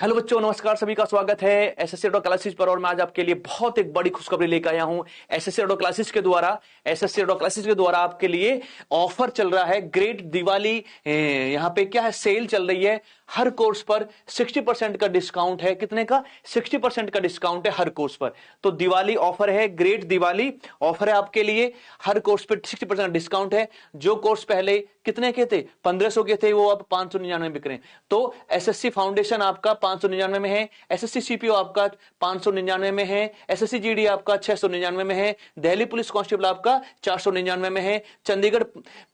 Hello बच्चों, नमस्कार। सभी का स्वागत है एसएससी ऑटो क्लासेस पर। और मैं आज आपके लिए बहुत एक बड़ी खुशखबरी लेकर आया हूं। एसएससी ऑटो क्लासेस के द्वारा आपके लिए ऑफर चल रहा है, ग्रेट दिवाली। यहां पे क्या है, सेल चल रही है। हर कोर्स पर 60% का डिस्काउंट है। कितने का? 60% का डिस्काउंट है हर कोर्स पर। तो दिवाली ऑफर है, ग्रेट दिवाली ऑफर है आपके लिए। हर कोर्स पर 60% डिस्काउंट है। जो कोर्स पहले कितने के थे, 1500 के थे, वो अब 599 बिक रहे हैं। तो एसएससी फाउंडेशन आपका 599 में है, एसएससी सीपीओ आपका 599 में है, एसएससी जीडी आपका 699 में है, दिल्ली पुलिस कांस्टेबल आपका 499 में है, चंडीगढ़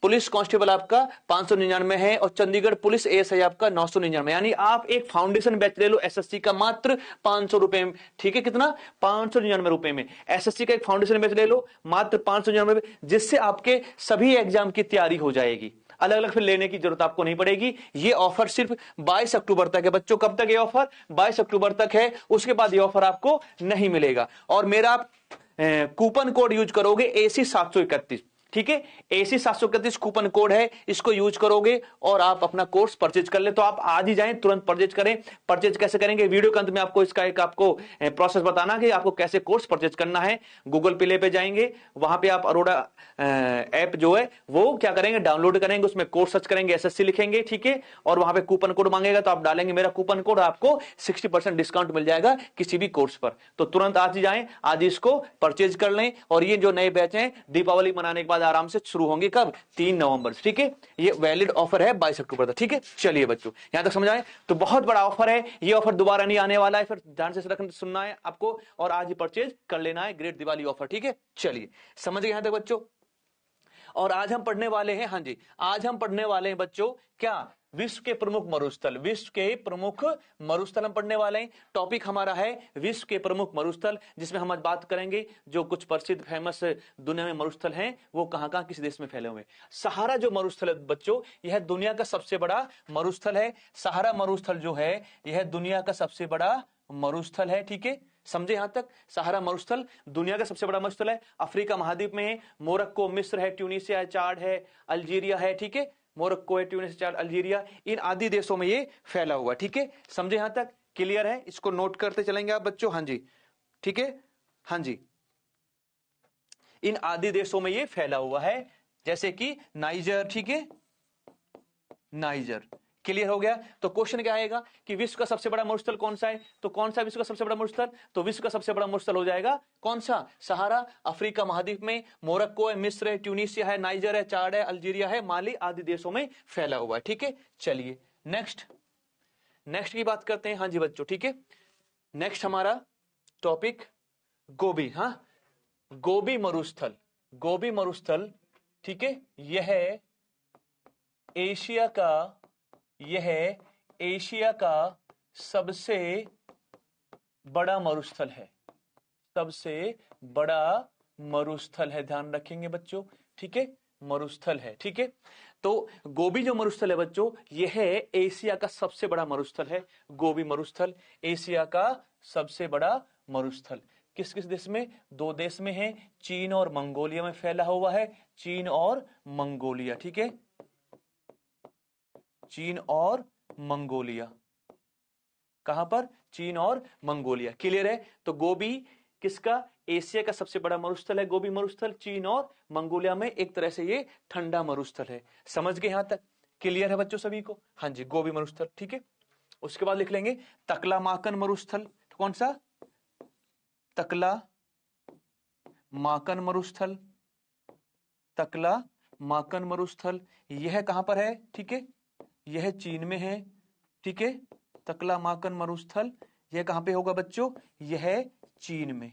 पुलिस कांस्टेबल आपका 599 में है, और चंडीगढ़ पुलिस एएसआई आपका 999। यानी आप एक फाउंडेशन बैच ले लो एसएससी का मात्र 500 रुपए में। ठीक है, कितना? 599 रुपए में एसएससी का एक फाउंडेशन बैच ले लो मात्र 599 में, जिससे आपके सभी एग्जाम की तैयारी हो जाएगी। अलग अलग फिर लेने की जरूरत आपको नहीं पड़ेगी। ये ऑफर सिर्फ 22 अक्टूबर तक है बच्चों। कब तक ये ऑफर? 22 अक्टूबर तक है। उसके बाद ये ऑफर आपको नहीं मिलेगा। और मेरा कूपन कोड यूज करोगे AC 731। ठीक है, AC 731 कूपन कोड है, इसको यूज करोगे और आप अपना कोर्स परचेज कर ले। तो आप आज ही जाएं, तुरंत परचेज करें। परचेज कैसे करेंगे, वीडियो के अंत में आपको इसका एक आपको प्रोसेस बताना कि आपको कैसे कोर्स परचेज करना है। गूगल प्ले पे जाएंगे, वहां पे आप अरोड़ा ऐप जो है वो क्या करेंगे, डाउनलोड करेंगे। उसमें कोर्स सर्च करेंगे, एसएससी लिखेंगे। ठीक है, और वहां पे कूपन कोड मांगेगा, तो आप डालेंगे मेरा कूपन कोड, आपको 60% डिस्काउंट मिल जाएगा किसी भी कोर्स पर। तो तुरंत आज ही जाएं, आज इसको परचेज कर लें। और ये जो नए बैच हैं दीपावली मनाने के बाद आराम से शुरू होंगे। कब? 3 नवंबर। ठीक है, ये वैलिड ऑफर है 22 अक्टूबर तक। ठीक है, चलिए बच्चों, यहां तक समझ आए? तो बहुत बड़ा ऑफर है, ये ऑफर दोबारा नहीं आने वाला है। फिर ध्यान से सुनना है आपको और आज ही परचेज कर लेना है, ग्रेट दिवाली ऑफर। ठीक है, चलिए समझ गए यहां तक बच्चों? और आज हम पढ़ने वाले हैं, हाँ जी, आज हम पढ़ने वाले हैं बच्चों क्या? विश्व के प्रमुख मरुस्थल। विश्व के प्रमुख मरुस्थल हम पढ़ने वाले हैं। टॉपिक हमारा है विश्व के प्रमुख मरुस्थल, जिसमें हम आज बात करेंगे जो कुछ प्रसिद्ध फेमस दुनिया में मरुस्थल हैं, वो कहां कहां किस देश में फैले हुए हैं। सहारा जो मरुस्थल है बच्चों, यह दुनिया का सबसे बड़ा मरुस्थल है। सहारा मरुस्थल जो है, यह दुनिया का सबसे बड़ा मरुस्थल है। ठीक है, समझे यहां तक? सहारा मरुस्थल दुनिया का सबसे बड़ा मरुस्थल है। अफ्रीका महाद्वीप में है। मोरक्को, मिस्र है, ट्यूनीसिया है, चाड है, अल्जीरिया है। ठीक है, मोरक्को है, ट्यूनीसिया, चाड, अल्जीरिया, इन आदि देशों में ये फैला हुआ। ठीक है, समझे यहां तक? क्लियर है? इसको नोट करते चलेंगे आप बच्चों। हाँ जी, ठीक है, हाँ जी, इन आदि देशों में ये फैला हुआ है, जैसे कि नाइजर। ठीक है, नाइजर। क्लियर हो गया? तो क्वेश्चन क्या आएगा कि विश्व का सबसे बड़ा मरुस्थल कौन सा है? तो कौन सा विश्व का सबसे बड़ा मरुस्थल? तो विश्व का सबसे बड़ा मरुस्थल हो जाएगा कौन सा? सहारा। अफ्रीका महाद्वीप में मोरक्को है, मिस्र है, ट्यूनीसिया है, नाइजर है, चाड है, अल्जीरिया है, माली आदि देशों में फैला हुआ है। ठीक है, चलिए नेक्स्ट की बात करते हैं। हाँ जी बच्चों, ठीक है, नेक्स्ट हमारा टॉपिक गोबी। हाँ, गोबी मरुस्थल। गोबी मरुस्थल, ठीक है, एशिया का यह एशिया का सबसे बड़ा मरुस्थल है। सबसे बड़ा मरुस्थल है, ध्यान रखेंगे बच्चों। ठीक है, मरुस्थल है। ठीक है, तो गोबी जो मरुस्थल है बच्चों, यह एशिया का सबसे बड़ा मरुस्थल है। गोबी मरुस्थल एशिया का सबसे बड़ा मरुस्थल। किस किस देश में? 2 देश में है, चीन और मंगोलिया में फैला हुआ है। चीन और मंगोलिया। ठीक है, चीन और मंगोलिया। कहां पर? चीन और मंगोलिया। क्लियर है? तो गोबी किसका? एशिया का सबसे बड़ा मरुस्थल है गोबी मरुस्थल। चीन और मंगोलिया में एक तरह से ये ठंडा मरुस्थल है। समझ गए यहां तक? क्लियर है बच्चों सभी को? हाँ जी, गोबी मरुस्थल। ठीक है, उसके बाद लिख लेंगे तकला माकन मरुस्थल। तो कौन सा? तकला माकन मरुस्थल। तकला माकन मरुस्थल, यह कहां पर है? ठीक है, यह चीन में है। ठीक है, तकला माकन मरुस्थल यह कहां पे होगा बच्चों? यह चीन में।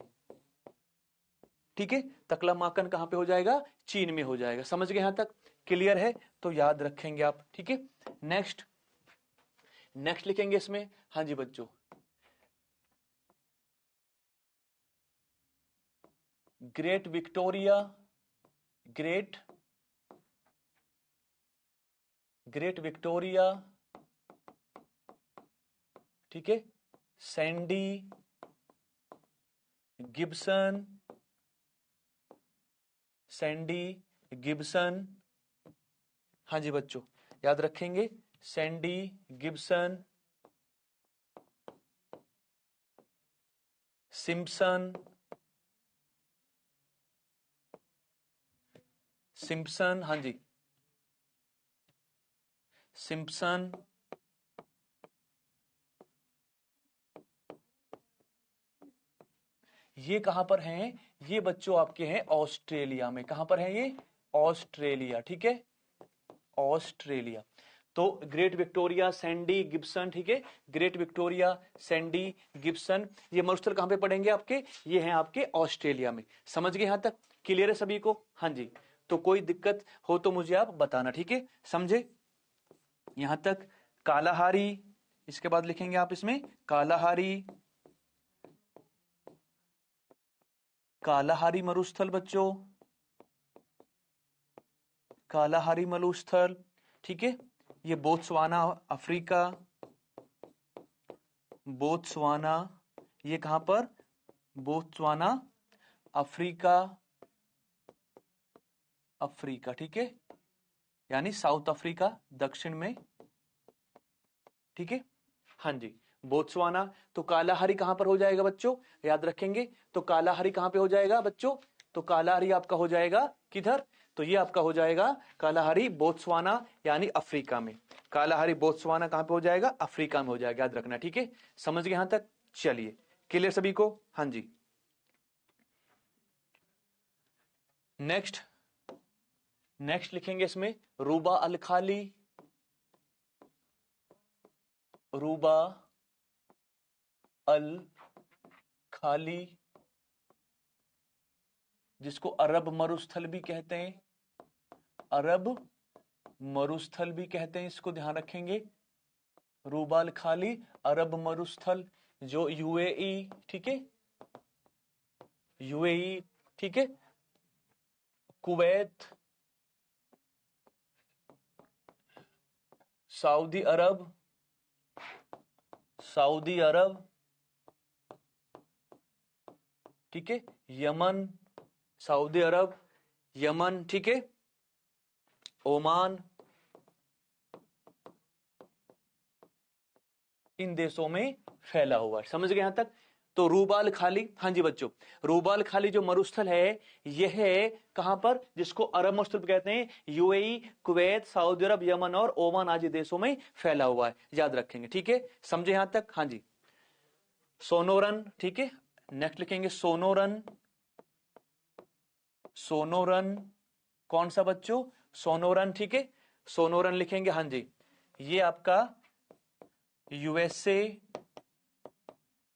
ठीक है, तकला माकन कहां पे हो जाएगा? चीन में हो जाएगा। समझ गए यहां तक? क्लियर है? तो याद रखेंगे आप। ठीक है, नेक्स्ट लिखेंगे इसमें। हाँ जी बच्चों, ग्रेट विक्टोरिया, ग्रेट विक्टोरिया। ठीक है, सैंडी गिब्सन, सैंडी गिब्सन। हाँ जी बच्चों, याद रखेंगे, सैंडी गिब्सन सिम्पसन, सिम्पसन, हाँ जी, सिम्पसन, ये कहां पर हैं? ये बच्चों आपके हैं ऑस्ट्रेलिया में। कहां पर है ये? ऑस्ट्रेलिया, ठीक है, ऑस्ट्रेलिया। तो ग्रेट विक्टोरिया, सैंडी, गिब्सन, ठीक है, ग्रेट विक्टोरिया, सैंडी, गिब्सन, ये मरुस्थल कहां पे पड़ेंगे आपके? ये हैं आपके ऑस्ट्रेलिया में। समझ गए यहां तक? क्लियर है सभी को? हाँ जी। तो कोई दिक्कत हो तो मुझे आप बताना, ठीक है, समझे यहां तक? कालाहारी, इसके बाद लिखेंगे आप इसमें कालाहारी, कालाहारी मरुस्थल बच्चों, कालाहारी मरुस्थल, ठीक है। ये बोत्सवाना, अफ्रीका, बोत्सवाना, ये कहां पर? बोत्सवाना, अफ्रीका, अफ्रीका, ठीक है, यानी साउथ अफ्रीका, दक्षिण में, ठीक है, हाँ जी, बोत्सवाना। तो कालाहारी कहां पर हो जाएगा बच्चों? याद रखेंगे। तो कालाहारी कहां पे हो जाएगा बच्चों? तो कालाहारी आपका हो जाएगा किधर? तो ये आपका हो जाएगा कालाहारी बोत्सवाना, यानी अफ्रीका में। कालाहारी बोत्सवाना कहां पे हो जाएगा? अफ्रीका में हो जाएगा, याद रखना, ठीक है। समझ गए यहां तक? चलिए, क्लियर सभी को? हाँ जी। नेक्स्ट, नेक्स्ट लिखेंगे इसमें रूबा अल खाली, रूबा अल खाली, जिसको अरब मरुस्थल भी कहते हैं, अरब मरुस्थल भी कहते हैं, इसको ध्यान रखेंगे। रूबा अल खाली, अरब मरुस्थल, जो यूएई, ठीक है, यूएई, ठीक है, कुवैत, सऊदी अरब, सऊदी अरब, ठीक है, यमन, सऊदी अरब, यमन, ठीक है, ओमान, इन देशों में फैला हुआ है। समझ गए यहां तक? तो रूबाल खाली, हाँ जी बच्चों, रूबाल खाली जो मरुस्थल है, यह है कहां पर? जिसको अरब मरुस्थल कहते हैं, यूएई, कुवैत, सऊदी अरब, यमन और ओमान आदि देशों में फैला हुआ है, याद रखेंगे, ठीक है। समझे यहां तक? हाँ जी। सोनोरन, ठीक है, नेक्स्ट लिखेंगे सोनोरन, सोनोरन, कौन सा बच्चों? सोनोरन, ठीक है, सोनोरन लिखेंगे, हाँ जी। ये आपका यूएसए,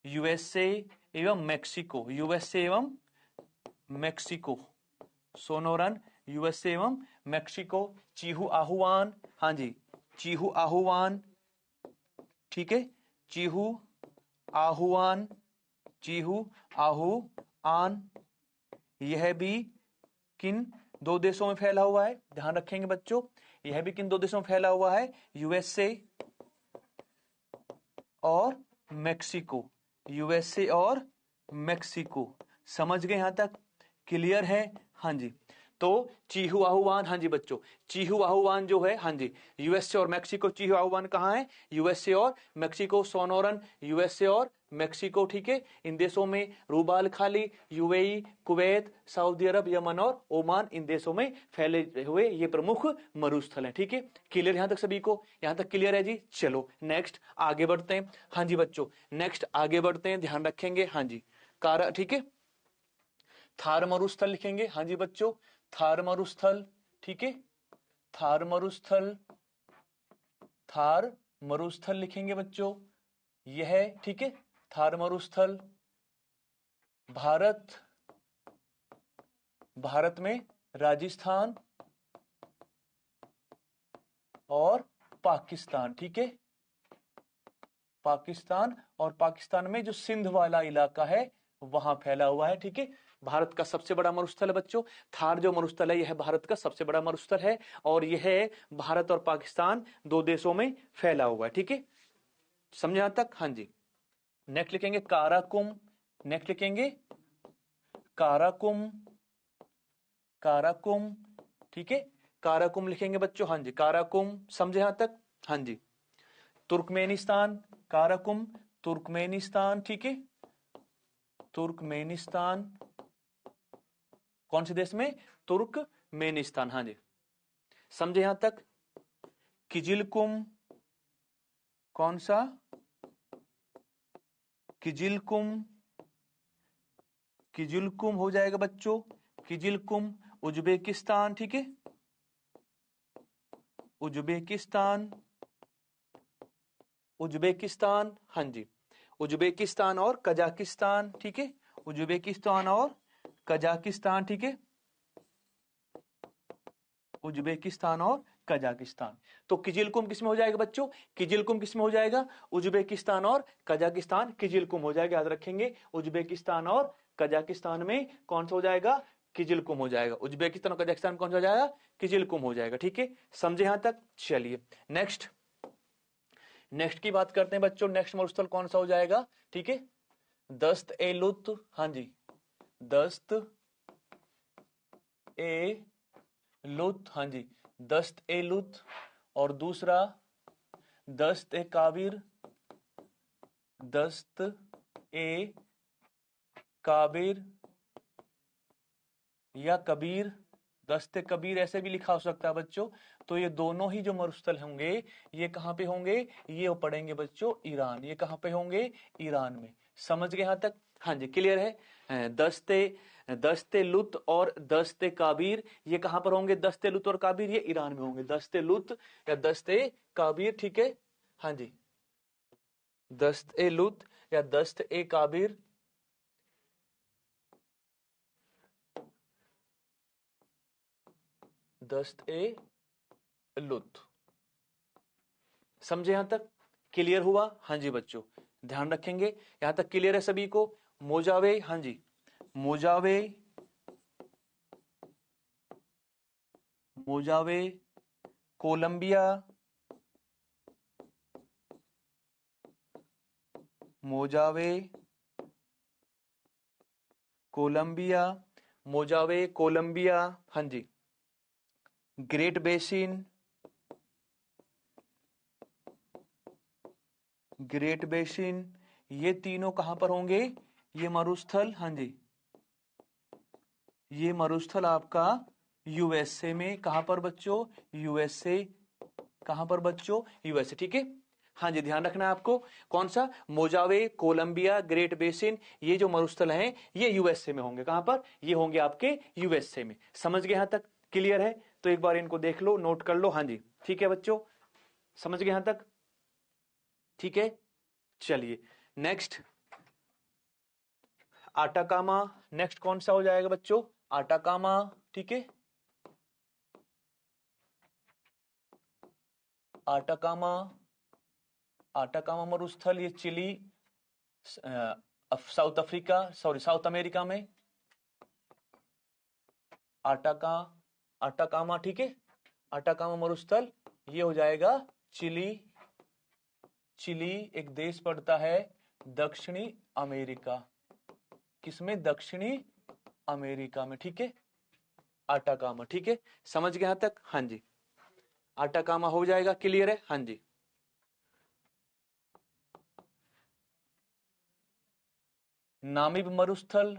यूएसए एवं मैक्सिको, यूएसए एवं मैक्सिको, सोनोरन, यूएसए एवं मैक्सिको। चीहू आहुआन, हाँ जी, चीहू आहुआन, ठीक है, चीहू आहुआन, चीहू आहुआन, यह भी किन दो देशों में फैला हुआ है? ध्यान रखेंगे बच्चों, यह भी किन दो देशों में फैला हुआ है? यूएसए और मैक्सिको, यूएसए और मैक्सिको। समझ गए यहां तक? क्लियर है? हाँ जी। तो चिहुआहुआन, हाँ जी बच्चों, चिहुआहुआन जो है, हाँ जी, यूएसए और मैक्सिको। चिहुआहुआन कहाँ है? यूएसए और मैक्सिको। सोनोरन, यूएसए और मैक्सिको, ठीक है। इन देशों में रूबाल खाली, यूएई, कुवैत, सऊदी अरब, यमन और ओमान, इन देशों में फैले हुए ये प्रमुख मरुस्थल हैं, ठीक है। क्लियर यहां तक सभी को? यहां तक क्लियर है जी? चलो नेक्स्ट आगे बढ़ते हैं। हाँ जी बच्चों, नेक्स्ट आगे बढ़ते हैं, ध्यान रखेंगे, हाँ जी। कारा, ठीक है, थार मरुस्थल लिखेंगे, हाँ जी बच्चों, थार मरुस्थल, ठीक है, थार मरुस्थल, थार मरुस्थल लिखेंगे बच्चों, यह है, ठीक है, थार मरुस्थल। भारत, भारत में राजस्थान और पाकिस्तान, ठीक है, पाकिस्तान, और पाकिस्तान में जो सिंध वाला इलाका है वहां फैला हुआ है, ठीक है। भारत का सबसे बड़ा मरुस्थल है बच्चों, थार जो मरुस्थल है यह भारत का सबसे बड़ा मरुस्थल है, और यह भारत और पाकिस्तान दो देशों में फैला हुआ है, ठीक है। समझे यहां तक? हाँ जी। नेक्स्ट लिखेंगे काराकुम, नेक्स्ट लिखेंगे काराकुम, काराकुम, ठीक है, काराकुम लिखेंगे बच्चों, हाँ जी, काराकुम। समझे यहां तक? हाँ जी। तुर्कमेनिस्तान, काराकुम तुर्कमेनिस्तान, ठीक है, तुर्कमेनिस्तान। कौन से देश में? तुर्कमेनिस्तान। हाँ जी, समझे यहां तक? किजिलकुम, कौन सा? किजिलकुम, किजिलकुम हो जाएगा बच्चों, किजिलकुम उज्बेकिस्तान। ठीक है, उज्बेकिस्तान, उज्बेकिस्तान। हाँ जी, उज्बेकिस्तान और कजाकिस्तान। ठीक है, उज्बेकिस्तान और कजाकिस्तान। ठीक है, उज्बेकिस्तान और कजाकिस्तान। तो किजिलकुम किसमें हो जाएगा बच्चों? किजिलकुम किसमें हो जाएगा? उज्बेकिस्तान और कजाकिस्तान किजिलकुम हो जाएगा। याद रखेंगे, उज्बेकिस्तान और कजाकिस्तान में कौन सा हो जाएगा? किजिलकुम हो जाएगा। उज्बेकिस्तान और कजाकिस्तान कौन सा हो जाएगा? किजिलकुम हो जाएगा। ठीक है, समझे यहां तक? चलिए नेक्स्ट, नेक्स्ट की बात करते हैं बच्चों। नेक्स्ट मरुस्थल कौन सा हो जाएगा? ठीक है, दस्त ए लुत। हाँ जी, दस्त ए लुत। हाँ जी, दस्त ए लुत। और दूसरा दस्त ए काबिर, दस्त ए काबिर या कबीर, दस्त कबीर ऐसे भी लिखा हो सकता है बच्चों। तो ये दोनों ही जो मरुस्थल होंगे ये कहां पे होंगे? ये पढ़ेंगे बच्चों ईरान। ये कहां पे होंगे? ईरान में। समझ गए यहां तक? हाँ जी, क्लियर है? दस्ते लुत और दस्ते काबीर ये कहां पर होंगे? दस्ते लुत और काबीर ये ईरान में होंगे। दस्ते लुत या दस्ते काबीर। ठीक है, हाँ जी, दस्ते लुत या दस्ते काबीर दस्ते लुत। समझे यहां तक? क्लियर हुआ? हाँ जी बच्चों, ध्यान रखेंगे यहां तक क्लियर है सभी को? मोजावे, हाँ जी, मोजावे, मोजावे कोलंबिया, मोजावे कोलंबिया, मोजावे कोलंबिया। हाँ जी, ग्रेट बेसिन, ग्रेट बेसिन ये तीनों कहां पर होंगे? ये मरुस्थल, हाँ जी, ये मरुस्थल आपका यूएसए में। कहां पर बच्चों? यूएसए। कहां पर बच्चों? यूएसए। ठीक है, हाँ जी, ध्यान रखना है आपको। कौन सा? मोजावे, कोलंबिया, ग्रेट बेसिन ये जो मरुस्थल हैं ये यूएसए में होंगे। कहां पर? ये होंगे आपके यूएसए में। समझ गए यहां तक? क्लियर है? तो एक बार इनको देख लो, नोट कर लो। हाँ जी, ठीक है बच्चों, समझ गए यहां तक? ठीक है, चलिए नेक्स्ट, आटाकामा। नेक्स्ट कौन सा हो जाएगा बच्चों? आटाकामा। ठीक है, आटाकामा, आटाकामा मरुस्थल ये Chile, South Africa, sorry South America में आटाका, आटाकामा। ठीक है, आटाकामा मरुस्थल ये हो जाएगा चिली। चिली एक देश पड़ता है दक्षिणी अमेरिका। किसमें? दक्षिणी अमेरिका में। ठीक है, आटाकामा। ठीक है, समझ गए यहां तक? हाँ जी, आटाकामा हो जाएगा। क्लियर है? हाँ जी, नामीब मरुस्थल,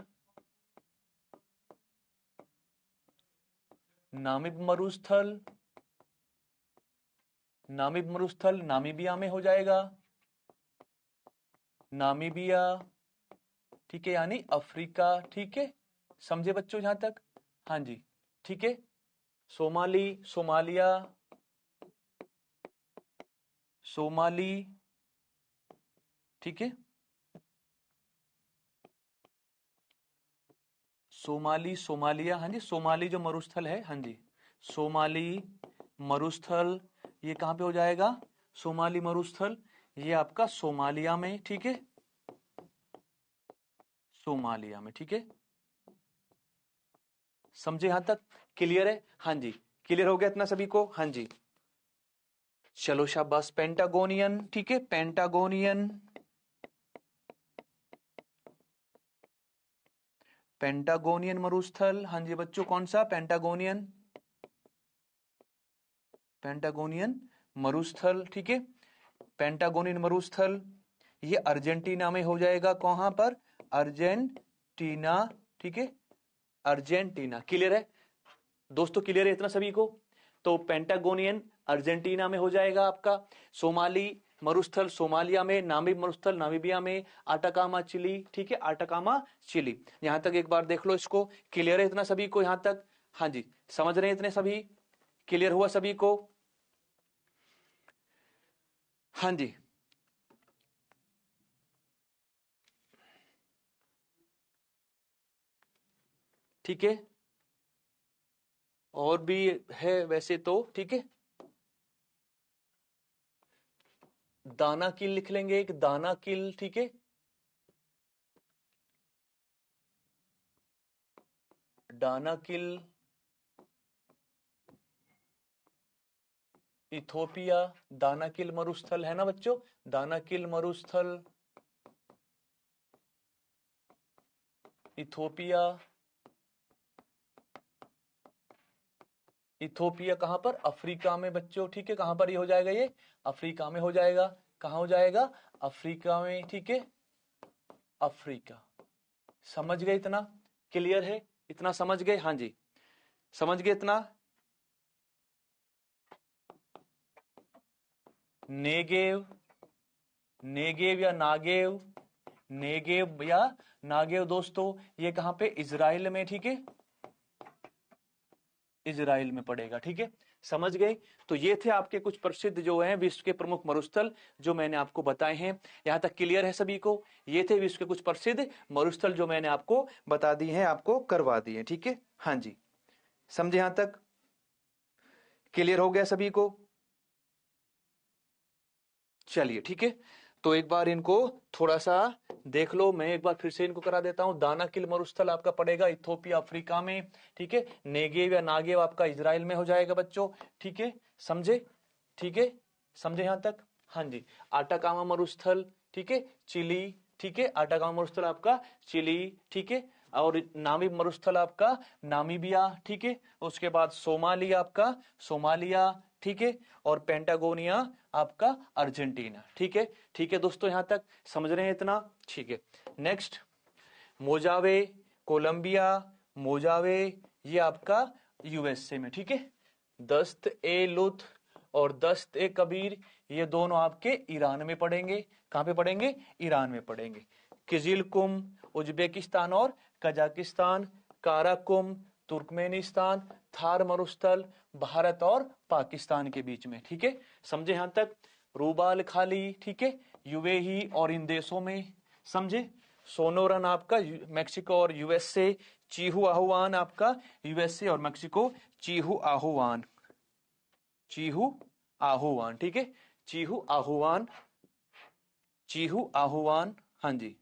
नामीब मरुस्थल, नामीब मरुस्थल नामीबिया में हो जाएगा। नामीबिया, ठीक है, यानी अफ्रीका। ठीक है, समझे बच्चों यहां तक? हाँ जी, ठीक है, सोमाली, सोमालिया, सोमाली। ठीक है, सोमाली, सोमालिया। हाँ जी, सोमाली जो मरुस्थल है, हाँ जी, सोमाली मरुस्थल ये कहां पे हो जाएगा? सोमाली मरुस्थल ये आपका सोमालिया में। ठीक है, सोमालिया में। ठीक है, समझे यहां तक? क्लियर है? हाँ जी, क्लियर हो गया इतना सभी को? हाँ जी, चलो शाबाश। पेंटागोनियन, ठीक है, पेंटागोनियन, पेंटागोनियन मरुस्थल। हाँ जी बच्चों, कौन सा? पेंटागोनियन, पेंटागोनियन मरुस्थल। ठीक है, पेंटागोनियन मरुस्थल ये अर्जेंटीना में हो जाएगा। कहां पर? अर्जेंटीना टीना, ठीक है, अर्जेंटीना। क्लियर है दोस्तों, क्लियर है इतना सभी को? तो पेंटागोनियन अर्जेंटीना में हो जाएगा आपका, सोमाली मरुस्थल सोमालिया में, नामीब मरुस्थल नामीबिया में, आटाकामा चिली, ठीक है, आटाकामा चिली। यहां तक एक बार देख लो इसको। क्लियर है इतना सभी को यहां तक? हाँ जी, समझ रहे हैं इतने सभी? क्लियर हुआ सभी को? हाँ जी, ठीक है। और भी है वैसे तो, ठीक है। दाना किल लिख लेंगे, एक दाना किल, ठीक है। दाना किल इथोपिया, दाना किल मरुस्थल है ना बच्चों, दाना किल मरुस्थल इथोपिया। इथोपिया कहां पर? अफ्रीका में बच्चों, ठीक है। कहां पर ये हो जाएगा? ये अफ्रीका में हो जाएगा। कहां हो जाएगा? अफ्रीका में, ठीक है, अफ्रीका। समझ गए इतना? क्लियर है इतना? समझ गए? हाँ जी, समझ गए इतना? नेगेव, नेगेव या नागेव, नेगेव या नागेव दोस्तों, ये कहां पे? इजराइल में, ठीक है, इजराइल में पड़ेगा, ठीक है। समझ गए? तो ये थे आपके कुछ प्रसिद्ध जो हैं विश्व के प्रमुख मरुस्थल जो मैंने आपको बताए हैं। यहां तक क्लियर है सभी को? ये थे विश्व के कुछ प्रसिद्ध मरुस्थल जो मैंने आपको बता दिए हैं, आपको करवा दिए, ठीक है। हाँ जी, समझे यहां तक? क्लियर हो गया सभी को? चलिए ठीक है, तो एक बार इनको थोड़ा सा देख लो। मैं एक बार फिर से इनको करा देता हूं। दानाकिल मरुस्थल आपका पड़ेगा इथोपिया अफ्रीका में, ठीक है। नेगेव या नागेव आपका इजराइल में हो जाएगा बच्चों, ठीक है। समझे? ठीक है, समझे यहां तक? हाँ जी। आटाकामा मरुस्थल, ठीक है, चिली, ठीक है। आटाकामा मरुस्थल आपका चिली, ठीक है। और नामीब मरुस्थल आपका नामीबिया, ठीक है। उसके बाद सोमाली आपका सोमालिया, ठीक है। और पेंटागोनिया आपका अर्जेंटीना, ठीक है। ठीक है दोस्तों, यहां तक समझ रहे हैं इतना? ठीक है। नेक्स्ट, मोजावे कोलंबिया, मोजावे ये आपका यूएसए में, ठीक है। दस्त ए लुत और दस्त ए कबीर ये दोनों आपके ईरान में पड़ेंगे। कहां पे पड़ेंगे? ईरान में पड़ेंगे। किजिलकुम उज्बेकिस्तान और कजाकिस्तान, काराकुम तुर्कमेनिस्तान, थार मरुस्थल भारत और पाकिस्तान के बीच में, ठीक है। समझे यहां तक? रूबाल खाली, ठीक है, यूएई और इन देशों में। समझे? सोनोरन आपका मेक्सिको और यूएसए, चीहू आहुआन आपका यूएसए और मेक्सिको, चीहू आहुआन, चीहू आहुआन, ठीक है। चीहू आहुआन, चीहू आहुआन, हाँ जी,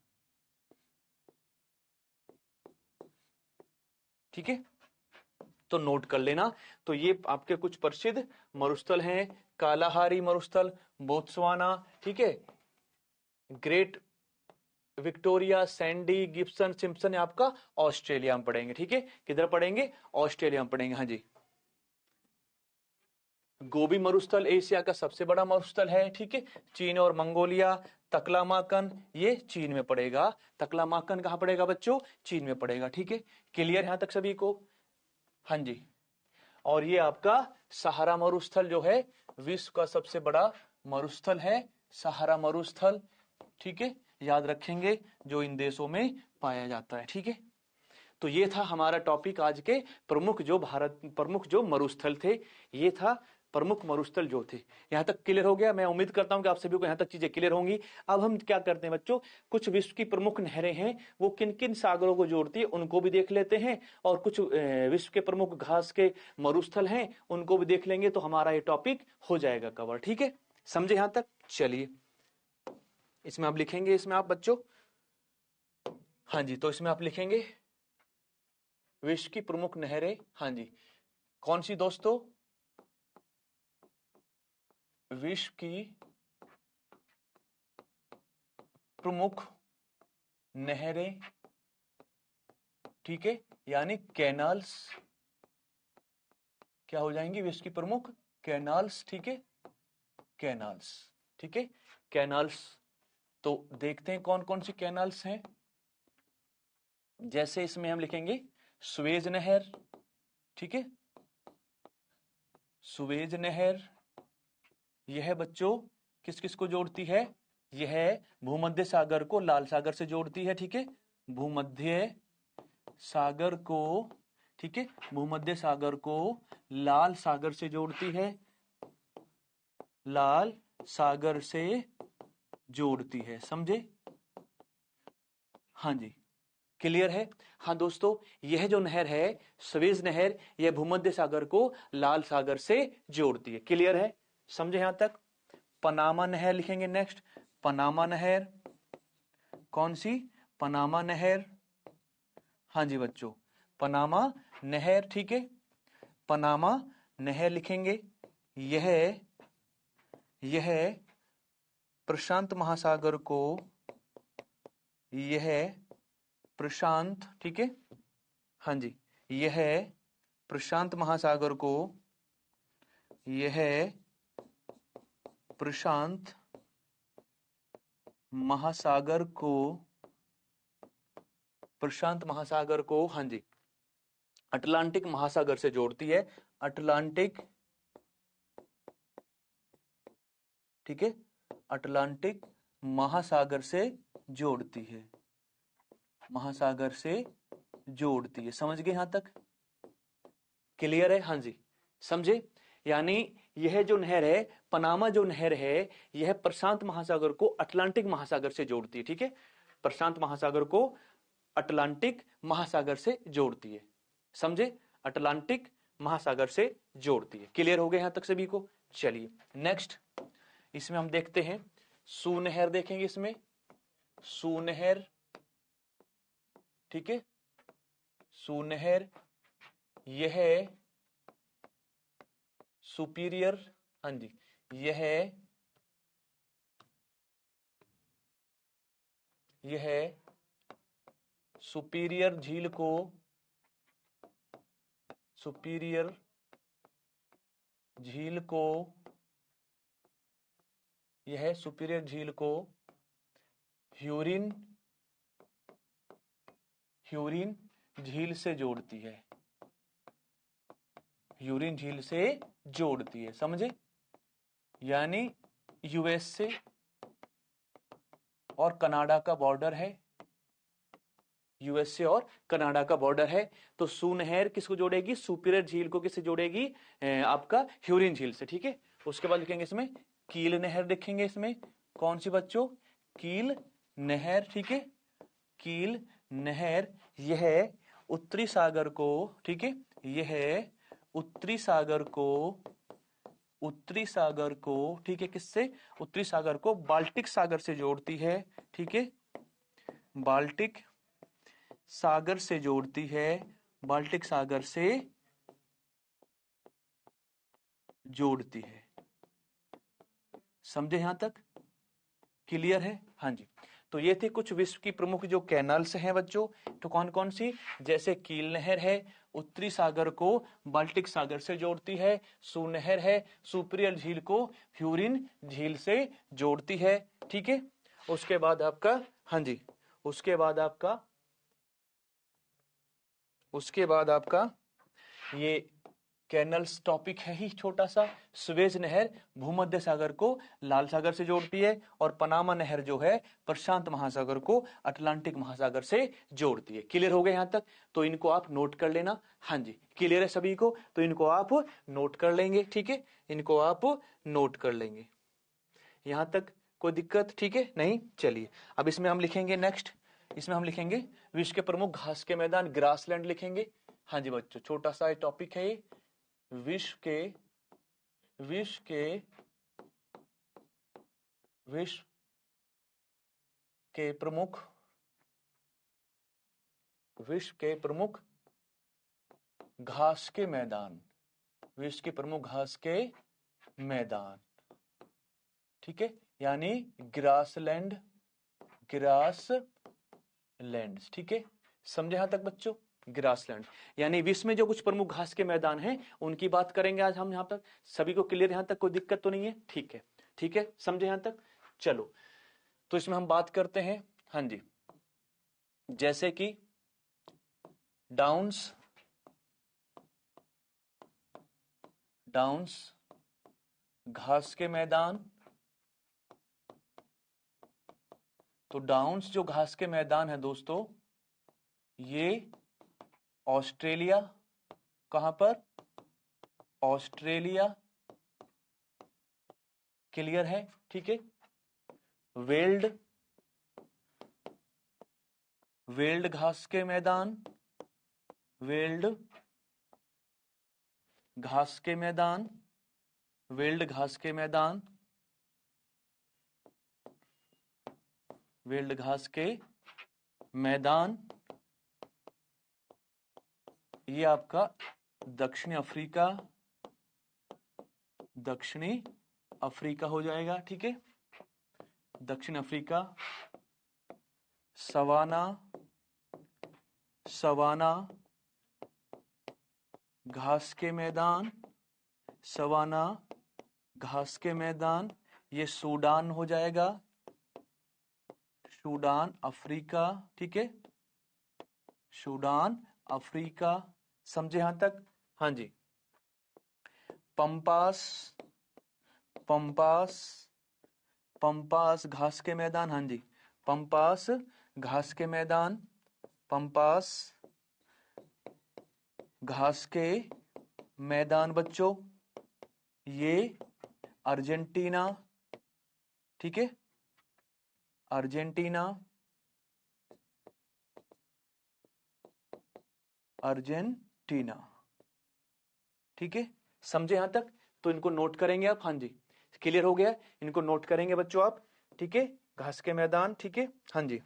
ठीक है। तो नोट कर लेना। तो ये आपके कुछ प्रसिद्ध मरुस्थल हैं। कालाहारी मरुस्थल बोत्सवाना, ठीक है। Great Victoria, Sandy, Gibson, Simpson आपका ऑस्ट्रेलिया में पड़ेंगे, ठीक है। किधर पड़ेंगे? ऑस्ट्रेलिया में पड़ेंगे, हाँ जी। गोबी मरुस्थल एशिया का सबसे बड़ा मरुस्थल है, ठीक है। चीन और मंगोलिया। तकलामाकन ये चीन में पड़ेगा। तकलामाकन कहां पड़ेगा बच्चों? चीन में पड़ेगा, ठीक है। क्लियर यहां तक सभी को? हाँ जी। और ये आपका सहारा मरुस्थल जो है विश्व का सबसे बड़ा मरुस्थल है, सहारा मरुस्थल, ठीक है। याद रखेंगे, जो इन देशों में पाया जाता है, ठीक है। तो ये था हमारा टॉपिक आज के, प्रमुख जो भारत प्रमुख जो मरुस्थल थे, ये था प्रमुख मरुस्थल जो थे। यहां तक क्लियर हो गया? मैं उम्मीद करता हूं कि आप सभी को यहां तक चीजें क्लियर होंगी। अब हम क्या करते हैं बच्चों, कुछ विश्व की प्रमुख नहरें हैं, वो किन किन सागरों को जोड़ती है उनको भी देख लेते हैं, और कुछ विश्व के प्रमुख घास के मरुस्थल हैं उनको भी देख लेंगे, तो हमारा ये टॉपिक हो जाएगा कवर, ठीक है। समझे यहां तक? चलिए, इसमें आप लिखेंगे, इसमें आप बच्चों, हाँ जी, तो इसमें आप लिखेंगे विश्व की प्रमुख नहरें, हाँ जी। कौन सी दोस्तों? विश्व की प्रमुख नहरें, ठीक है, यानी कैनाल्स। क्या हो जाएंगी? विश्व की प्रमुख कैनाल्स, ठीक है, कैनाल्स, ठीक है, कैनाल्स। तो देखते हैं कौन कौन सी कैनाल्स हैं। जैसे इसमें हम लिखेंगे सुएज नहर, ठीक है, सुएज नहर यह बच्चों किस किस को जोड़ती है, यह भूमध्य सागर को लाल सागर से जोड़ती है, ठीक है, भूमध्य सागर को, ठीक है, भूमध्य सागर को लाल सागर से जोड़ती है, लाल सागर से जोड़ती है, समझे? हाँ जी, क्लियर है? हाँ दोस्तों, यह जो नहर है सुएज नहर, यह भूमध्य सागर को लाल सागर से जोड़ती है, क्लियर है? समझे यहां तक? पनामा नहर लिखेंगे नेक्स्ट, पनामा नहर, कौन सी? पनामा नहर, हाँ जी बच्चों, पनामा नहर, ठीक है, पनामा नहर लिखेंगे, यह प्रशांत महासागर को, यह प्रशांत, ठीक है, हाँ जी, यह प्रशांत महासागर को, यह प्रशांत महासागर को, प्रशांत महासागर को, हाँ जी, अटलांटिक महासागर से जोड़ती है, अटलांटिक, ठीक है, अटलांटिक महासागर से जोड़ती है, महासागर से जोड़ती है, समझ गए यहां तक? क्लियर है? हाँ जी, समझे? यानी यह जो नहर है, पनामा जो नहर है, यह प्रशांत महासागर को अटलांटिक महासागर से जोड़ती है, ठीक है, प्रशांत महासागर को अटलांटिक महासागर से जोड़ती है, समझे? अटलांटिक महासागर से जोड़ती है, क्लियर हो गया यहां तक सभी को? चलिए नेक्स्ट, इसमें हम देखते हैं सुनहर, देखेंगे इसमें सुनहर, ठीक है, सुनहर यह सुपीरियर, हाँ जी, यह सुपीरियर झील को, सुपीरियर झील को, यह सुपीरियर झील को ह्यूरिन, ह्यूरिन झील से जोड़ती है, ह्यूरिन झील से जोड़ती है, समझे? यानी यूएस से और कनाडा का बॉर्डर है, यूएसए और कनाडा का बॉर्डर है, तो सुनहर किसको जोड़ेगी? सुपीरियर झील को किससे जोड़ेगी? आपका ह्यूरिन झील से, ठीक है। उसके बाद लिखेंगे इसमें कील नहर, देखेंगे इसमें कौन सी बच्चों? कील नहर, ठीक है, कील नहर यह उत्तरी सागर को, ठीक है, यह उत्तरी सागर को, उत्तरी सागर को, ठीक है, किससे? उत्तरी सागर को बाल्टिक सागर से जोड़ती है, ठीक है, बाल्टिक सागर से जोड़ती है, बाल्टिक सागर से जोड़ती है, समझे यहां तक? क्लियर है? हाँ जी। तो ये थे कुछ विश्व की प्रमुख जो कैनाल्स हैं बच्चों, तो कौन कौन सी? जैसे कील नहर है, उत्तरी सागर को बाल्टिक सागर से जोड़ती है, सुनहर है, सुपीरियर झील को ह्यूरिन झील से जोड़ती है, ठीक है। उसके बाद आपका, हाँ जी, उसके बाद आपका ये कैनल्स टॉपिक है ही छोटा सा। सुएज नहर भूमध्य सागर को लाल सागर से जोड़ती है, और पनामा नहर जो है प्रशांत महासागर को अटलांटिक महासागर से जोड़ती है। क्लियर हो गया यहां तक? तो इनको आप नोट कर लेना। हाँ जी, क्लियर है सभी को? तो इनको आप नोट कर लेंगे, ठीक है, इनको आप नोट कर लेंगे। यहां तक कोई दिक्कत? ठीक है, नहीं? चलिए अब इसमें हम लिखेंगे नेक्स्ट, इसमें हम लिखेंगे विश्व के प्रमुख घास के मैदान, ग्रासलैंड लिखेंगे। हाँ जी बच्चों, छोटा सा टॉपिक है ये। विश्व के प्रमुख, विश्व के प्रमुख घास के मैदान, विश्व के प्रमुख घास के मैदान, ठीक है, यानी ग्रासलैंड, ग्रासलैंड, ठीक है, समझे यहां तक बच्चों? ग्रासलैंड यानी विश्व में जो कुछ प्रमुख घास के मैदान हैं उनकी बात करेंगे आज हम। यहां तक सभी को क्लियर? यहां तक कोई दिक्कत तो नहीं है? ठीक है, ठीक है, समझे यहां तक? चलो, तो इसमें हम बात करते हैं, हाँ जी, जैसे कि डाउन्स, डाउन्स घास के मैदान। तो डाउन्स जो घास के मैदान है दोस्तों, ये ऑस्ट्रेलिया, कहां पर? ऑस्ट्रेलिया। क्लियर है? ठीक है। वेल्ड, वेल्ड घास के मैदान, वेल्ड घास के मैदान, वेल्ड घास के मैदान, वेल्ड घास के मैदान, ये आपका दक्षिणी अफ्रीका, दक्षिणी अफ्रीका हो जाएगा। ठीक है, दक्षिण अफ्रीका। सवाना, सवाना घास के मैदान, सवाना घास के मैदान, ये सूडान हो जाएगा, सूडान अफ्रीका। ठीक है, सूडान अफ्रीका। समझे यहां तक? हाँ जी। पंपास, पंपास, पंपास घास के मैदान। हाँ जी, पंपास घास के मैदान, पंपास घास के मैदान बच्चों, ये अर्जेंटीना। ठीक है, अर्जेंटीना, अर्जेंटीना। ठीक है, समझे यहां तक? तो इनको नोट करेंगे आप। हाँ जी, क्लियर हो गया? इनको नोट करेंगे बच्चों आप। ठीक है, घास के मैदान। ठीक है, हाँ जी।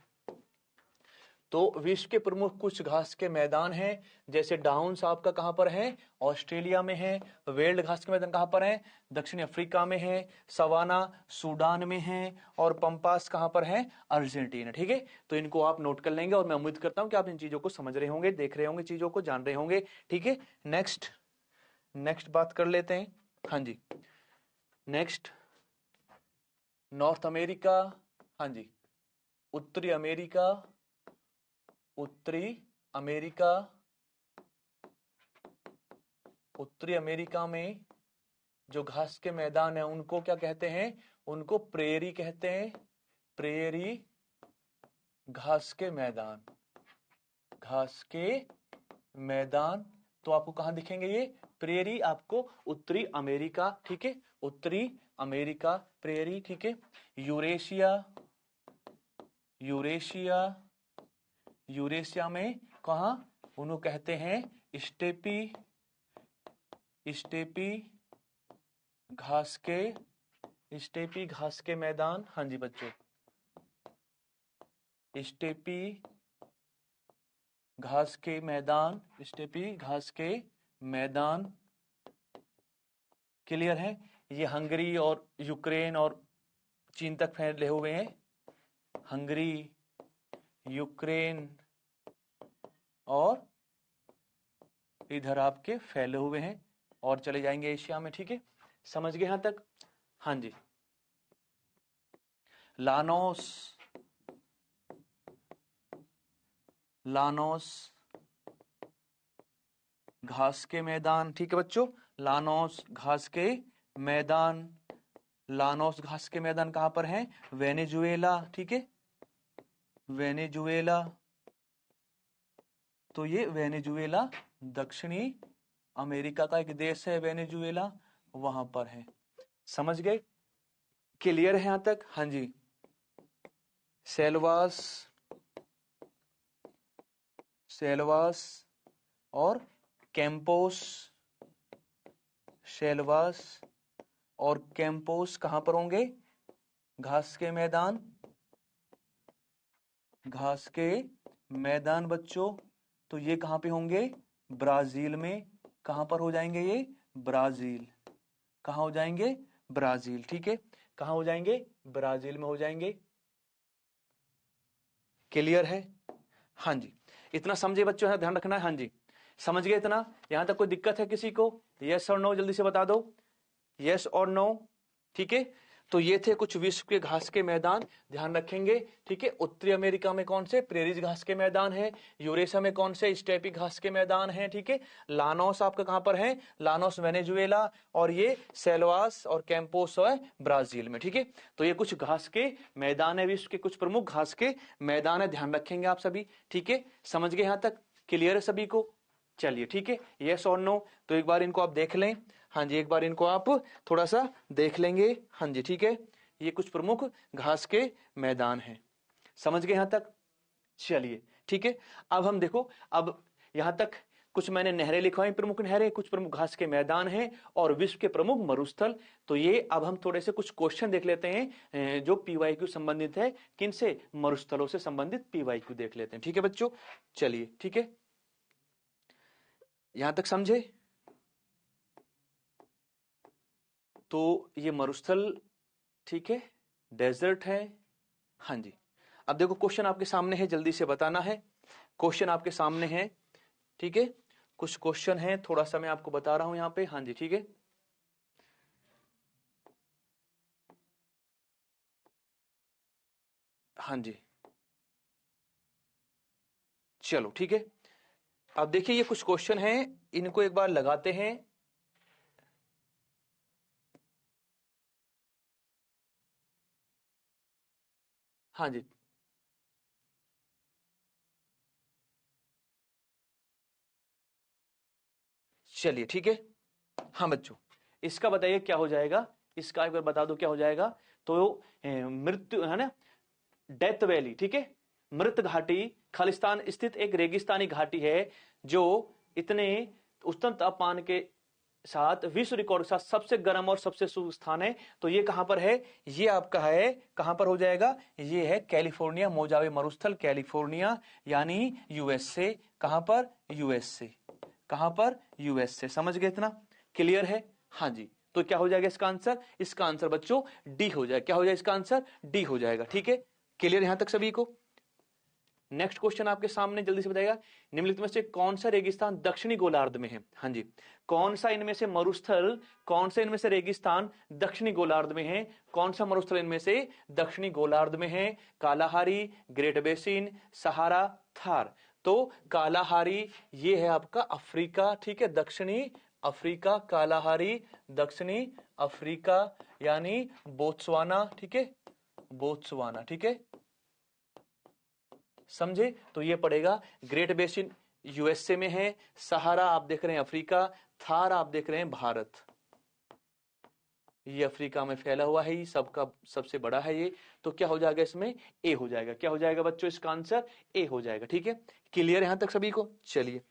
तो विश्व के प्रमुख कुछ घास के मैदान हैं, जैसे डाउन्स आपका कहां पर है? ऑस्ट्रेलिया में है। वेल्ड घास के मैदान कहां पर है? दक्षिण अफ्रीका में है। सवाना सूडान में है। और पंपास कहां पर है? अर्जेंटीना। ठीक है, तो इनको आप नोट कर लेंगे और मैं उम्मीद करता हूं कि आप इन चीजों को समझ रहे होंगे, देख रहे होंगे, चीजों को जान रहे होंगे। ठीक है, नेक्स्ट, नेक्स्ट बात कर लेते हैं। हाँ जी, नेक्स्ट नॉर्थ अमेरिका। हाँ जी, उत्तरी अमेरिका, उत्तरी अमेरिका, उत्तरी अमेरिका में जो घास के मैदान है उनको क्या कहते हैं? उनको प्रेरी कहते हैं, प्रेरी घास के मैदान, घास के मैदान। तो आपको कहां दिखेंगे ये प्रेरी? आपको उत्तरी अमेरिका। ठीक है, उत्तरी अमेरिका प्रेरी। ठीक है, यूरेशिया, यूरेशिया, यूरेशिया में कहा? उन्हों कहते हैं स्टेपी, स्टेपी घास के, स्टेपी घास के मैदान। हाँ जी बच्चों, स्टेपी घास के मैदान, स्टेपी घास के मैदान। क्लियर है? ये हंगरी और यूक्रेन और चीन तक फैले हुए हैं। हंगरी, यूक्रेन और इधर आपके फैले हुए हैं और चले जाएंगे एशिया में। ठीक है, समझ गए यहां तक? हाँ जी। लानोस, लानोस घास के मैदान। ठीक है बच्चों, लानोस घास के मैदान, लानोस घास के मैदान कहां पर है? वेनेजुएला। ठीक है, वेनेजुएला। तो ये वेनेजुएला दक्षिणी अमेरिका का एक देश है, वेनेजुएला, वहां पर है। समझ गए? क्लियर है यहां तक? हाँ जी। सेल्वास, सेल्वास और कैंपोस, सेल्वास और कैंपोस कहां पर होंगे? घास के मैदान, घास के मैदान बच्चों। तो ये कहां पे होंगे? ब्राजील में। कहां पर हो जाएंगे ये? ब्राजील। कहां हो जाएंगे? ब्राजील। ठीक है, कहां हो जाएंगे? ब्राजील में हो जाएंगे। क्लियर है? हाँ जी, इतना समझे बच्चों? है ध्यान रखना है। हाँ जी, समझ गए इतना? यहां तक कोई दिक्कत है किसी को? यस और नो जल्दी से बता दो, यस और नो। ठीक है, तो ये थे कुछ विश्व के घास के मैदान, ध्यान रखेंगे। ठीक है, उत्तरी अमेरिका में कौन से प्रेरीज घास के मैदान है, यूरेशिया में कौन से स्टेपी घास के मैदान हैं। ठीक है, लानोस आपका कहां पर है, लानोस वेनेजुएला, और ये सेल्वास और कैंपोस है ब्राजील में। ठीक है, तो ये कुछ घास के मैदान है, विश्व के कुछ प्रमुख घास के मैदान है, ध्यान रखेंगे आप सभी। ठीक है, समझ गए यहां तक, क्लियर है सभी को। चलिए ठीक है, यस और नो, तो एक बार इनको आप देख लें। हाँ जी, एक बार इनको आप थोड़ा सा देख लेंगे। हाँ जी ठीक है, ये कुछ प्रमुख घास के मैदान हैं, समझ गए यहां तक। चलिए ठीक है, अब हम देखो, अब यहां तक कुछ मैंने नहरें लिखवाई, प्रमुख नहरें, कुछ प्रमुख घास के मैदान हैं और विश्व के प्रमुख मरुस्थल। तो ये अब हम थोड़े से कुछ क्वेश्चन देख लेते हैं जो पीवाईक्यू संबंधित है, किनसे, मरुस्थलों से संबंधित पीवाईक्यू देख लेते हैं। ठीक है बच्चों, चलिए ठीक है, यहां तक समझे। तो ये मरुस्थल, ठीक है, डेजर्ट है। हाँ जी, अब देखो क्वेश्चन आपके सामने है, जल्दी से बताना है। क्वेश्चन आपके सामने है, ठीक है, कुछ क्वेश्चन है, थोड़ा सा मैं आपको बता रहा हूं यहां पे। हाँ जी ठीक है, हाँ जी, चलो ठीक है। अब देखिए ये कुछ क्वेश्चन हैं, इनको एक बार लगाते हैं। हाँ जी, चलिए ठीक है। हाँ बच्चों, इसका बताइए क्या हो जाएगा, इसका एक बार बता दो क्या हो जाएगा। तो मृत्यु है ना, डेथ वैली, ठीक है, मृत घाटी खालिस्तान स्थित एक रेगिस्तानी घाटी है जो इतने उच्चतम तापमान के साथ विश्व रिकॉर्ड के साथ सबसे गर्म और सबसे शुष्क स्थान है। तो ये कहां पर है, ये आपका है, कहां पर हो जाएगा, ये है कैलिफोर्निया, मोजावे मरुस्थल कैलिफोर्निया, यानी यूएसए। कहां पर, यूएसए, कहां पर, यूएसए। समझ गए इतना, क्लियर है। हाँ जी, तो क्या हो जाएगा इसका आंसर, इसका आंसर बच्चों डी हो जाएगा। क्या हो जाएगा इसका आंसर, डी हो जाएगा। ठीक है, क्लियर यहां तक सभी को। नेक्स्ट क्वेश्चन आपके सामने, जल्दी से बताएगा, निम्नलिखित में से कौन सा रेगिस्तान दक्षिणी गोलार्ध में है। हाँ जी, कौन सा इनमें से मरुस्थल, कौन सा इनमें से रेगिस्तान दक्षिणी गोलार्ध में है, कौन सा मरुस्थल इनमें से दक्षिणी गोलार्ध में है। कालाहारी, ग्रेट बेसिन, सहारा, थार। तो कालाहारी ये है आपका अफ्रीका, ठीक है, दक्षिणी अफ्रीका, कालाहारी दक्षिणी अफ्रीका यानी बोत्सवाना, ठीक है, बोत्सवाना। ठीक है, समझे, तो ये पड़ेगा। ग्रेट बेसिन यूएसए में है, सहारा आप देख रहे हैं अफ्रीका, थार आप देख रहे हैं भारत, ये अफ्रीका में फैला हुआ है, ये सबका सबसे बड़ा है ये। तो क्या हो जाएगा इसमें, ए हो जाएगा। क्या हो जाएगा बच्चों, इसका आंसर ए हो जाएगा। ठीक है, क्लियर यहां तक सभी को। चलिए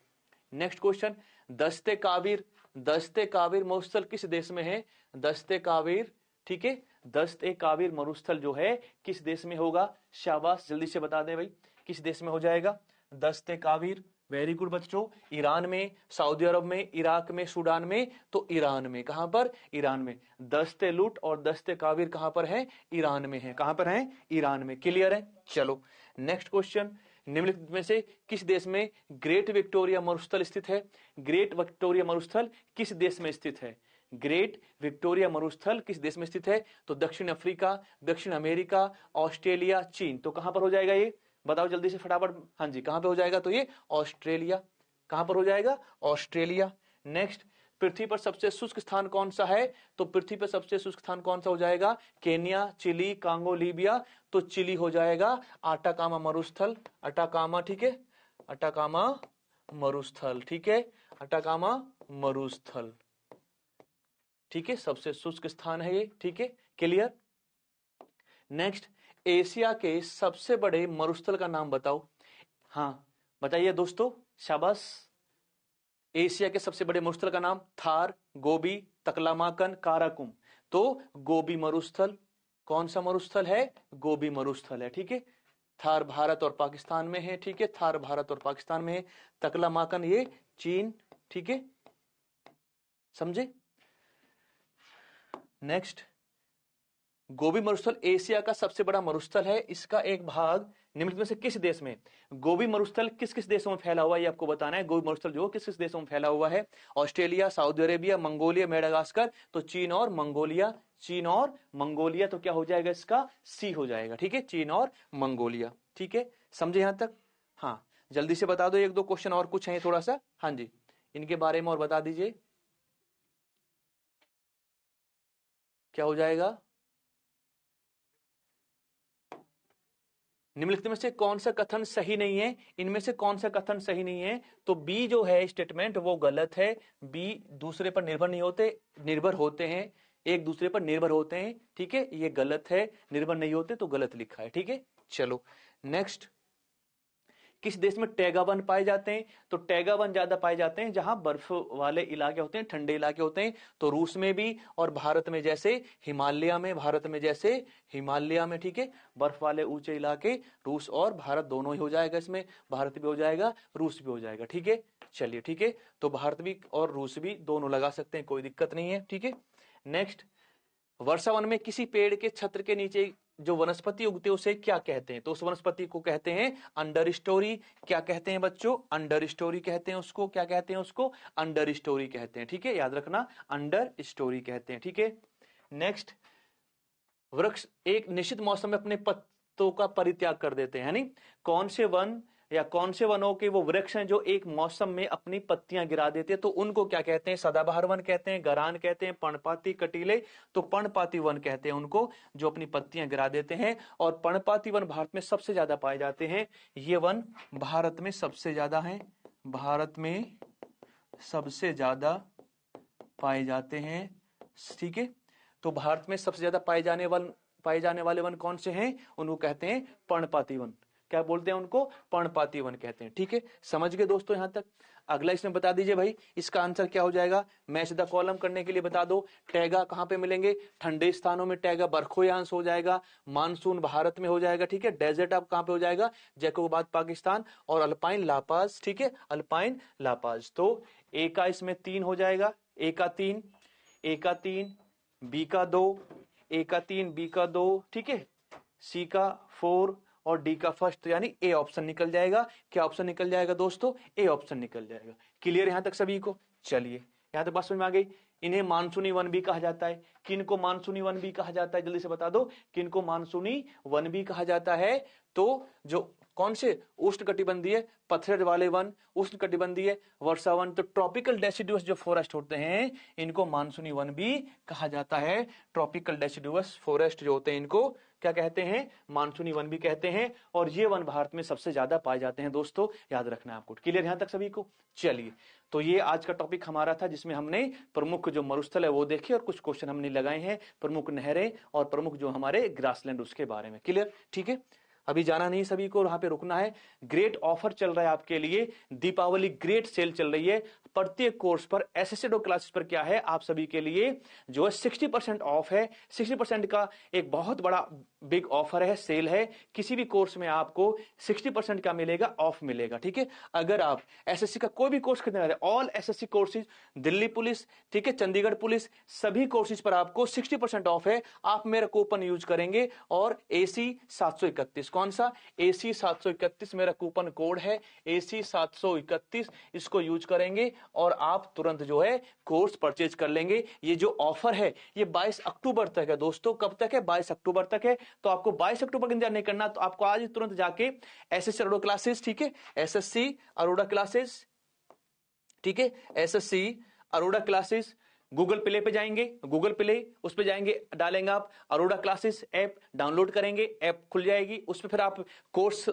नेक्स्ट क्वेश्चन, दस्ते काबिर, दस्ते काबिर मरुस्थल किस देश में है, दस्ते काबिर, ठीक है, दस्ते काबिर मरुस्थल जो है किस देश में होगा। शाबाश, जल्दी से बता दें भाई, किस देश में हो जाएगा दस्ते काबिर। वेरी गुड बच्चों, ईरान में, सऊदी अरब में, इराक में, सूडान में। तो ईरान में, कहां पर, ईरान में। दस्ते लूट और दस्ते काबिर कहां पर है, ईरान में है। कहां पर है, ईरान में। क्लियर है। चलो नेक्स्ट क्वेश्चन, निम्नलिखित में से किस देश में ग्रेट विक्टोरिया मरुस्थल स्थित है। ग्रेट विक्टोरिया मरुस्थल किस देश में स्थित है, ग्रेट विक्टोरिया मरुस्थल किस देश में स्थित है। तो दक्षिण अफ्रीका, दक्षिण अमेरिका, ऑस्ट्रेलिया, चीन। तो कहां पर हो जाएगा ये, बताओ जल्दी से फटाफट। हाँ जी, कहां पे हो जाएगा, तो ये ऑस्ट्रेलिया। कहां पर हो जाएगा, ऑस्ट्रेलिया। नेक्स्ट, पृथ्वी पर सबसे शुष्क स्थान कौन सा है। तो पृथ्वी पर सबसे शुष्क स्थान कौन सा हो जाएगा, केन्या, चिली, कांगो, लीबिया। तो चिली हो जाएगा। अटाकामा मरुस्थल, अटाकामा, ठीक है, अटाकामा मरुस्थल, ठीक है, अटाकामा मरुस्थल, ठीक है, सबसे शुष्क स्थान है ये। ठीक है, क्लियर। नेक्स्ट, एशिया के सबसे बड़े मरुस्थल का नाम बताओ। हाँ बताइए दोस्तों, शाबाश। एशिया के सबसे बड़े मरुस्थल का नाम, थार, गोबी, तकलामाकन, काराकुम। तो गोबी मरुस्थल, कौन सा मरुस्थल है, गोबी मरुस्थल है। ठीक है, थार भारत और पाकिस्तान में है, ठीक है, थार भारत और पाकिस्तान में है। तकलामाकन ये चीन, ठीक है, समझे। नेक्स्ट, गोबी मरुस्थल एशिया का सबसे बड़ा मरुस्थल है। इसका एक भाग निम्नलिखित में से किस देश में, गोबी मरुस्थल किस किस देशों में फैला हुआ है ये आपको बताना है। गोबी मरुस्थल जो किस किस देशों में फैला हुआ है, Australia, Saudi Arabia, Mongolia, Madagascar, तो चीन और मंगोलिया, चीन और मंगोलिया, तो क्या हो जाएगा इसका सी हो जाएगा। ठीक है, चीन और मंगोलिया। ठीक है, समझे यहां तक? हाँ, जल्दी से बता दो, एक दो क्वेश्चन और कुछ है थोड़ा सा, हाँ जी, इनके बारे में और बता दीजिए क्या हो जाएगा। निम्नलिखित में से कौन सा कथन सही नहीं है, इनमें से कौन सा कथन सही नहीं है, तो बी जो है स्टेटमेंट वो गलत है। बी दूसरे पर निर्भर नहीं होते, निर्भर होते हैं, एक दूसरे पर निर्भर होते हैं। ठीक है, ये गलत है, निर्भर नहीं होते तो गलत लिखा है। ठीक है, चलो नेक्स्ट। किस देश में टैगा वन पाए जाते हैं, तो टैगा वन ज्यादा पाए जाते हैं जहां बर्फ वाले इलाके होते हैं, ठंडे इलाके होते हैं। तो रूस में भी और भारत में जैसे हिमालय में, भारत में जैसे हिमालय में। ठीक है, बर्फ वाले ऊंचे इलाके, रूस और भारत दोनों ही हो जाएगा इसमें, भारत भी हो जाएगा, रूस भी हो जाएगा। ठीक है, चलिए ठीक है, तो भारत भी और रूस भी दोनों लगा सकते हैं, कोई दिक्कत नहीं है। ठीक है, नेक्स्ट। वर्षा वन में किसी पेड़ के छत्र के नीचे जो वनस्पति उगते हैं उसे क्या कहते हैं, तो उस वनस्पति को कहते हैं अंडर स्टोरी। क्या कहते हैं बच्चों, अंडर स्टोरी कहते हैं उसको। क्या कहते हैं उसको, अंडर स्टोरी कहते हैं। ठीक है, याद रखना, अंडर स्टोरी कहते हैं। ठीक है, नेक्स्ट। वृक्ष एक निश्चित मौसम में अपने पत्तों का परित्याग कर देते हैं, यानी कौन से वन या कौन से वनों के वो वृक्ष हैं जो एक मौसम में अपनी पत्तियां गिरा देते हैं, तो उनको क्या कहते हैं, सदाबहार वन कहते हैं, गरान कहते हैं, पर्णपाती, कटीले। तो पर्णपाती वन कहते हैं उनको जो अपनी पत्तियां गिरा देते हैं। और पर्णपाती वन भारत में सबसे ज्यादा पाए जाते हैं, ये वन भारत में सबसे ज्यादा है, भारत में सबसे ज्यादा पाए जाते हैं। ठीक है, तो भारत में सबसे ज्यादा पाए जाने वाले वन कौन से हैं, उनको कहते हैं पर्णपाती वन। क्या बोलते हैं उनको, पर्णपाती वन कहते हैं। ठीक है, समझ गए दोस्तों यहां तक? अगला इसमें बता दीजिए भाई, इसका आंसर क्या हो जाएगा, मैच द कॉलम करने के लिए बता दो। टैगा कहां पे मिलेंगे, ठंडे स्थानों में टैगा बरखोयांश हो जाएगा, मानसून भारत में हो जाएगा। ठीक है, डेजर्ट आप कहां पे हो जाएगा, जैकोबाद पाकिस्तान, और अल्पाइन लापाज। ठीक है, अल्पाइन लापाज। तो ए का इसमें 3 हो जाएगा, ए का 3, ए का 3, बी का 2, ए का 3, बी का 2, ठीक है, सी का 4 और डी का फर्स्ट, यानी ए ऑप्शन निकल जाएगा। क्या ऑप्शन निकल जाएगा दोस्तों, ए ऑप्शन निकल जाएगा। क्लियर यहां तक सभी को? चलिए यहां तक बात समझ में आ गई। इन्हें मानसूनी वन भी कहा जाता है। किन को मानसूनी वन भी कहा जाता है, जल्दी से बता दो, किन को मानसूनी वन भी कहा जाता है, तो जो कौन से उष्णकटिबंधीय पथरेट वाले वन, उष्णकटिबंधीय वर्षा वन, तो ट्रॉपिकल डेसिडुअस जो फॉरेस्ट होते हैं इनको मानसूनी वन भी कहा जाता है। ट्रॉपिकल डेसिडुअस फॉरेस्ट जो होते हैं इनको क्या कहते हैं, मानसूनी वन भी कहते हैं। और ये वन भारत में सबसे ज्यादा पाए जाते हैं दोस्तों, याद रखना है आपको। क्लियर यहां तक सभी को? चलिए, तो ये आज का टॉपिक हमारा था जिसमें हमने प्रमुख जो मरुस्थल है वो देखे और कुछ क्वेश्चन हमने लगाए हैं, प्रमुख नहरें और प्रमुख जो हमारे ग्रासलैंड उसके बारे में। क्लियर? ठीक है, अभी जाना नहीं सभी को, वहां पे रुकना है। ग्रेट ऑफर चल रहा है आपके लिए, दीपावली ग्रेट सेल चल रही है प्रत्येक कोर्स पर। एसएससी क्लासेस पर क्या है, आप सभी के लिए जो है 60% ऑफ है। 60% का एक बहुत बड़ा बिग ऑफर है, सेल है। किसी भी कोर्स में आपको 60% का मिलेगा, ऑफ मिलेगा। ठीक है, अगर आप एसएससी का कोई भी कोर्स खरीदने वाले, all SSC courses, Delhi police, ठीक है, चंडीगढ़ पुलिस, सभी कोर्सेज पर आपको 60% ऑफ है। आप मेरा कूपन यूज करेंगे और AC 731, कौन सा, AC 731 मेरा कूपन कोड है, AC 731, इसको यूज करेंगे और आप तुरंत जो है कोर्स परचेज कर लेंगे। ये जो ऑफर है ये 22 अक्टूबर तक है दोस्तों। कब तक है, 22 अक्टूबर तक है। तो आपको 22 अक्टूबर का इंतजार नहीं करना, तो आपको आज ही तुरंत जाके एसएससी अरोड़ा क्लासेस, ठीक है, एसएससी अरोड़ा क्लासेस, ठीक है, SSC Arora classes, Google play पे जाएंगे, गूगल प्ले उस पे जाएंगे, डालेंगे आप अरोड़ा क्लासेस ऐप, डाउनलोड करेंगे, ऐप खुल जाएगी। उस पे फिर आप कोर्स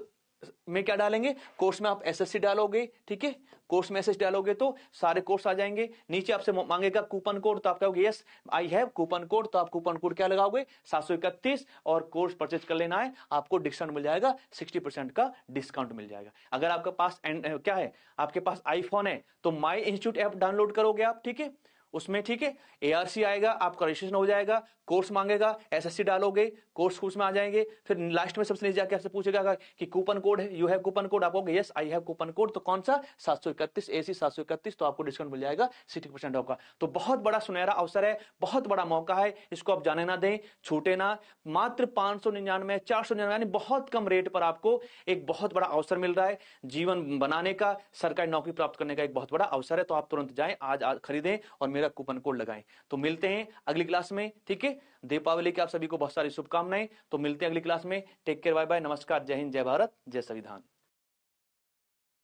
में क्या डालेंगे, कोर्स में आप एसएससी डालोगे, ठीक है, कोर्स में एसएससी डालोगे तो सारे कोर्स आ जाएंगे। नीचे आपसे मांगेगा कूपन कोड, तो आप कहोगे yes I have coupon code, तो आप कूपन कोड क्या लगाओगे 731 और कोर्स परचेज कर लेना है। आपको डिस्काउंट मिल जाएगा, 60% का डिस्काउंट मिल जाएगा। अगर आपके पास क्या है, आपके पास आईफोन है तो माई इंस्टीट्यूट ऐप डाउनलोड करोगे आप, ठीक है, उसमें, ठीक है। ARC आएगा, आपका रजिस्ट्रेशन हो जाएगा, कोर्स मांगेगा, SSC डालोगे, कोर्स में आ जाएंगे। फिर लास्ट में सबसे नीचे जाके आपसे पूछेगा कि कूपन कोड है, यू हैव कूपन कोड, आप कहोगे yes I have coupon code, तो कौन सा 731 AC 731, तो आपको डिस्काउंट मिल जाएगा 60% ऑफ का। तो बहुत बड़ा सुनहरा अवसर है, बहुत बड़ा मौका है, इसको आप जाने ना दें, छूटे ना। मात्र 599 499 बहुत कम रेट पर आपको एक बहुत बड़ा अवसर मिल रहा है, जीवन बनाने का, सरकारी नौकरी प्राप्त करने का एक बहुत बड़ा अवसर है। तो आप तुरंत जाएं, आज खरीदें और मेरा कूपन कोड लगाएं। तो मिलते हैं अगली क्लास में, ठीक है। दीपावली की आप सभी को बहुत सारी शुभकामनाएं। तो मिलते हैं अगली क्लास में। टेक केयर, बाय बाय, नमस्कार, जय हिंद, जय भारत, जय संविधान।